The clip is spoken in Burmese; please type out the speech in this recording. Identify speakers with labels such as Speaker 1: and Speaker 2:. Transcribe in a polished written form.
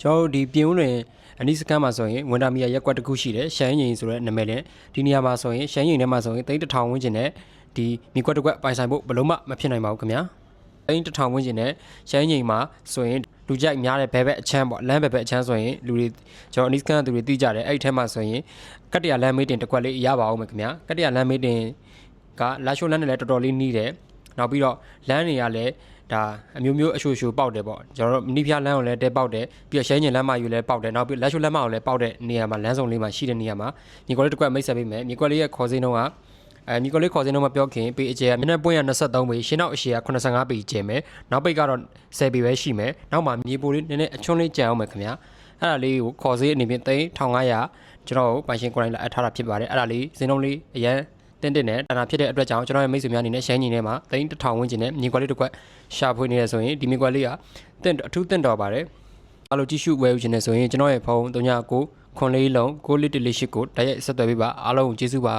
Speaker 1: ကျွန်တော်တို့ဒီပြင်ဦးလွင်အနီးစခန်းမှာဆိုရင်ဝန်တာမီယာရက်ကွက်တစ်ခုရှိတယ်ရှမ်းရင်ဆိုတဲ့နာမည်နဲ့ဒီနေရာမှာဆိုရင်ရှမ်းရင်ထဲမှာဆိုရင်3000ဝန်းကျင်နဲ့ဒီမြေကွက်တစ်ကွက်ပိုင်ဆိုင်ဖို့ဘလို့မှမဖြစ်နိုင်ပါဘူးခင်ဗျာ3000ဝန်းကျင်နဲ့ရှမ်းရင်မှာဆိုရင်လူကြိုက်များတဲ့ဘဲဘက်အချမ်းပေါ့လမ်းဘဲဘက်အချမ်းဆိုရင်လူတွေကျွန်တော်အနီးစခန်းသူတွေသိကြတယ်အဲ့ဒီထဲမှာဆိုရင်ကတ္တရာလမ်းမေးတင်တစ်ကွက်လေးရပါအောင်မယ်ခင်ဗျာကတ္တရာလမ်းမေးတင်ကလာရှိုးလမ်းနဲ့လည်းတော်တော်လေးနီးတယ်နောက်ပြီးတော့လမ်းတွေကလည်းဒါအမျိုးမျိုးအရှူရှူပေါက်တယ်ပေါ့ကျွန်တော်တို့မနီးဖျားလမ်းကိုလည်းတဲပေါက်တယ်ပြီးတော့ရှမ်းကျင်လမ်းမယူလည်းပေါက်တယ်နောက်ပြီးလက်ရှိုးလမ်းမကိုလည်းပေါက်တဲ့နေရာမှာလမ်းစုံလေးမှာရှိတဲ့နေရာမှာမြေကွက်လေးတစ်ကွက်မိတ်ဆက်ပေးမယ်မြေကွက်လေးရဲ့ခေါ်စင်းတော့ကမြေကွက်လေးခေါ်စင်းတော့မပြောခင်ပေအကျယ်ကမျက်နှာပွင့်ရ23ပေရှင်းနောက်အရှည်က85ပေကျယ်မယ်နောက်ပိတ်ကတော့10ပေပဲရှိမယ်နောက်မှာမြေပိုလေးနည်းနည်းအချွန်းလေးကြံအောင်မယ်ခင်ဗျာအဲ့ဒါလေးကိုခေါ်စင်းအနေဖြင့်3500ကျွန်တော်တို့ပိုင်ရှင်ကိုယ်တိုင်လာအပ်ထားတာဖြစ်ပါတယ်အဲ့ဒါလေးစင်းလုံးလေးအရန်တင်းနဲ့တာနာဖြစ်တဲ့အတွက်ကြောင့်ကျွန်တော်ရဲ့မိတ်ဆွေများအနေနဲ့ရှမ်းညီထဲမှာ3000ဝန်းကျင်နဲ့မြေကွက်လေးတစ်ခွက်ရှာဖွေနေရဆိုရင်ဒီမြေကွက်လေးကအထူးတင့်တော်ပါတယ်အားလုံးကြည့်ရှုဝယ်ယူခြင်းနဲ့ဆိုရင်ကျွန်တော်ရဲ့ဖုန်း399441လုံး64148ကိုတိုက်ရိုက်ဆက်သွယ်ပေးပါအားလုံးကျေးဇူးပါ